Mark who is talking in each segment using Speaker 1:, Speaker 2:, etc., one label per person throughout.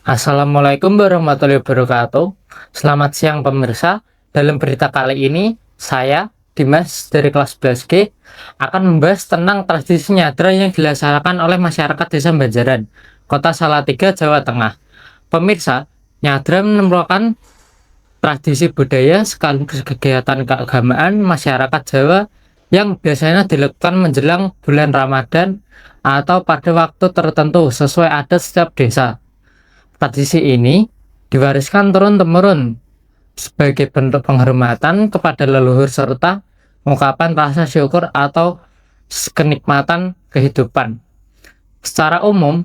Speaker 1: Assalamualaikum warahmatullahi wabarakatuh. Selamat siang pemirsa. Dalam berita kali ini, saya, Dimas dari kelas 11G, akan membahas tentang tradisi nyadran yang dilaksanakan oleh masyarakat Desa Banjaran, Kota Salatiga, Jawa Tengah. Pemirsa, nyadran merupakan tradisi budaya sekaligus kegiatan keagamaan masyarakat Jawa yang biasanya dilakukan menjelang bulan Ramadan atau pada waktu tertentu sesuai adat setiap desa. Tradisi ini diwariskan turun-temurun sebagai bentuk penghormatan kepada leluhur serta ungkapan rasa syukur atau kenikmatan kehidupan. Secara umum,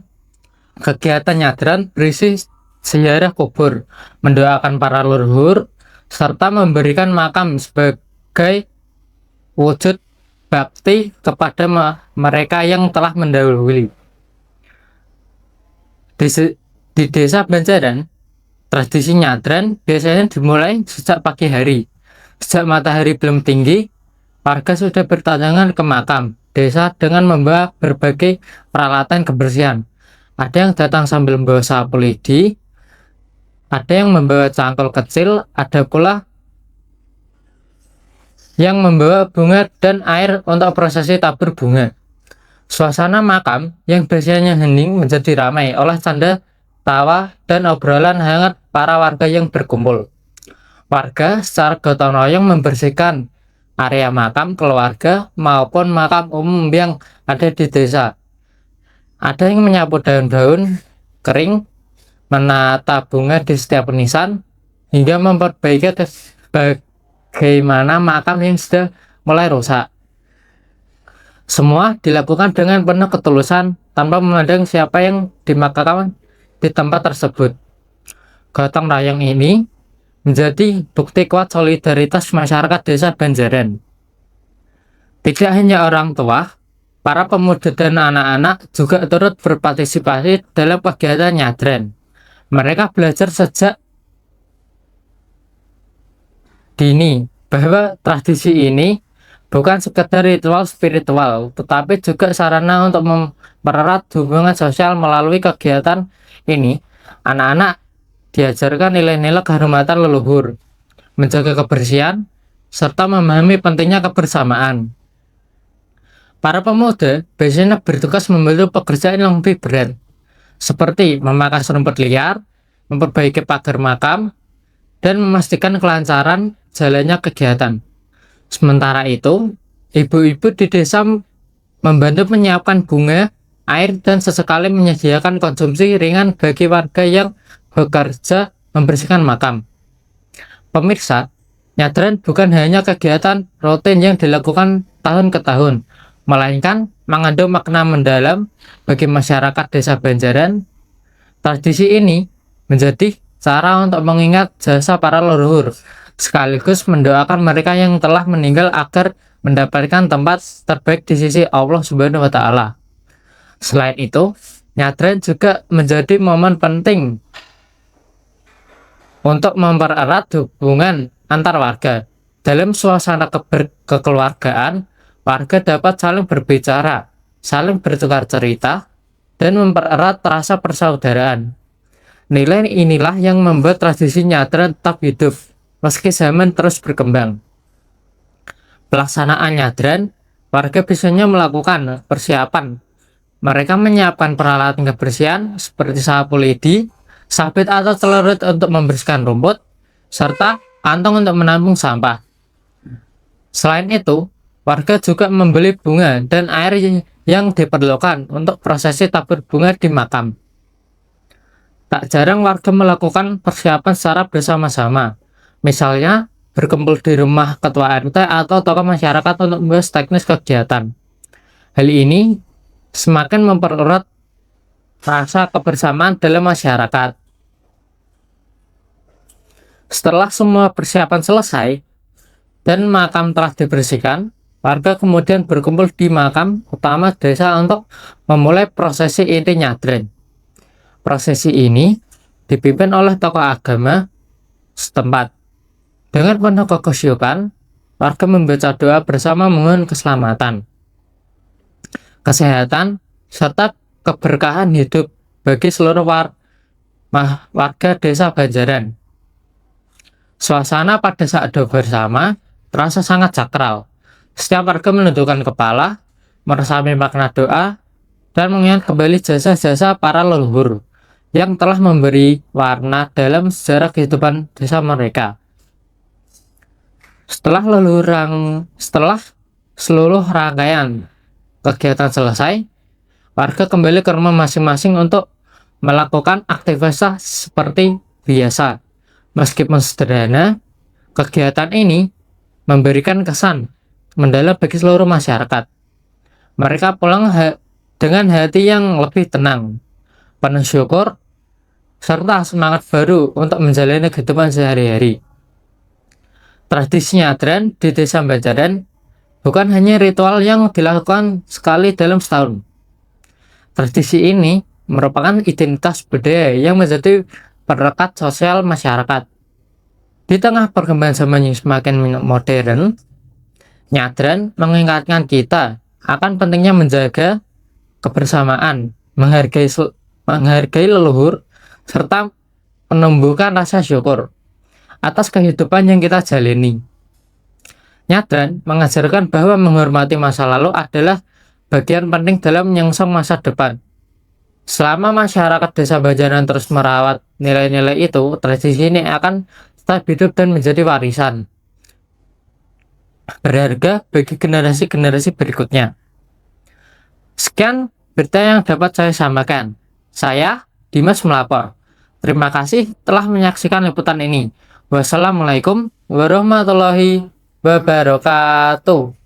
Speaker 1: kegiatan nyadran berisi ziarah kubur, mendoakan para leluhur, serta memberikan makam sebagai wujud bakti kepada mereka yang telah mendahului. Di Desa Banjaran, tradisi nyadran biasanya dimulai sejak pagi hari. Sejak matahari belum tinggi, warga sudah berdatangan ke makam desa dengan membawa berbagai peralatan kebersihan. Ada yang datang sambil membawa sapu lidi, ada yang membawa cangkul kecil, ada pula yang membawa bunga dan air untuk prosesi tabur bunga. Suasana makam yang biasanya hening menjadi ramai oleh canda tawa dan obrolan hangat para warga yang berkumpul. Warga secara gotong royong membersihkan area makam keluarga maupun makam umum yang ada di desa. Ada yang menyapu daun-daun kering, menata bunga di setiap nisan, hingga memperbaiki bagaimana makam yang sudah mulai rusak. Semua dilakukan dengan penuh ketulusan tanpa memandang siapa yang dimakamkan di tempat tersebut. Gotong royong ini menjadi bukti kuat solidaritas masyarakat Desa Banjaran. Tidak hanya orang tua, para pemuda dan anak-anak juga turut berpartisipasi dalam kegiatan nyadran. Mereka belajar sejak dini bahwa tradisi ini bukan sekedar ritual spiritual, tetapi juga sarana untuk mempererat hubungan sosial. Melalui kegiatan ini, anak-anak diajarkan nilai-nilai kehormatan leluhur, menjaga kebersihan, serta memahami pentingnya kebersamaan. Para pemuda biasanya bertugas membantu pekerjaan yang lebih berat, seperti memangkas rumput liar, memperbaiki pagar makam, dan memastikan kelancaran jalannya kegiatan. Sementara itu, ibu-ibu di desa membantu menyiapkan bunga, air, dan sesekali menyediakan konsumsi ringan bagi warga yang bekerja membersihkan makam. Pemirsa, nyadran bukan hanya kegiatan rutin yang dilakukan tahun ke tahun, melainkan mengandung makna mendalam bagi masyarakat Desa Banjaran. Tradisi ini menjadi cara untuk mengingat jasa para leluhur, sekaligus mendoakan mereka yang telah meninggal agar mendapatkan tempat terbaik di sisi Allah Subhanahu wa Ta'ala. Selain itu, nyadran juga menjadi momen penting untuk mempererat hubungan antar warga. Dalam suasana kekeluargaan, warga dapat saling berbicara, saling bertukar cerita, dan mempererat rasa persaudaraan. Nilai inilah yang membuat tradisi nyadran tetap hidup meski zaman terus berkembang. Pelaksanaan nyadran, warga biasanya melakukan persiapan. Mereka menyiapkan peralatan kebersihan seperti sapu lidi, sabit atau celurit untuk membersihkan rumput, serta kantong untuk menampung sampah. Selain itu, warga juga membeli bunga dan air yang diperlukan untuk prosesi tabur bunga di makam. Tak jarang warga melakukan persiapan secara bersama-sama. Misalnya, berkumpul di rumah ketua RT atau tokoh masyarakat untuk membahas teknis kegiatan. Hal ini semakin mempererat rasa kebersamaan dalam masyarakat. Setelah semua persiapan selesai dan makam telah dibersihkan, warga kemudian berkumpul di makam utama desa untuk memulai prosesi inti nyadran. Prosesi ini dipimpin oleh tokoh agama setempat. Dengan penuh kekhusyukan, warga membaca doa bersama memohon keselamatan, kesehatan, serta keberkahan hidup bagi seluruh warga desa Banjaran. Suasana pada saat doa bersama terasa sangat sakral. Setiap warga menundukkan kepala, meresapi makna doa, dan mengingat kembali jasa-jasa para leluhur yang telah memberi warna dalam sejarah kehidupan desa mereka. Setelah seluruh rangkaian kegiatan selesai, warga kembali ke rumah masing-masing untuk melakukan aktivitas seperti biasa. Meskipun sederhana, kegiatan ini memberikan kesan mendalam bagi seluruh masyarakat. Mereka pulang dengan hati yang lebih tenang, penuh syukur, serta semangat baru untuk menjalani kehidupan sehari-hari. Tradisi nyadran di desa Banjaran bukan hanya ritual yang dilakukan sekali dalam setahun. Tradisi ini merupakan identitas budaya yang menjadi perekat sosial masyarakat. Di tengah perkembangan zaman yang semakin modern, nyadran mengingatkan kita akan pentingnya menjaga kebersamaan, menghargai leluhur, serta menumbuhkan rasa syukur atas kehidupan yang kita jalani. Nyadran mengajarkan bahwa menghormati masa lalu adalah bagian penting dalam menyongsong masa depan. Selama masyarakat desa Banjaran terus merawat nilai-nilai itu, tradisi ini akan tetap hidup dan menjadi warisan berharga bagi generasi-generasi berikutnya. Sekian berita yang dapat saya sampaikan. Saya, Dimas melapor. Terima kasih telah menyaksikan liputan ini. Wassalamualaikum warahmatullahi wabarakatuh.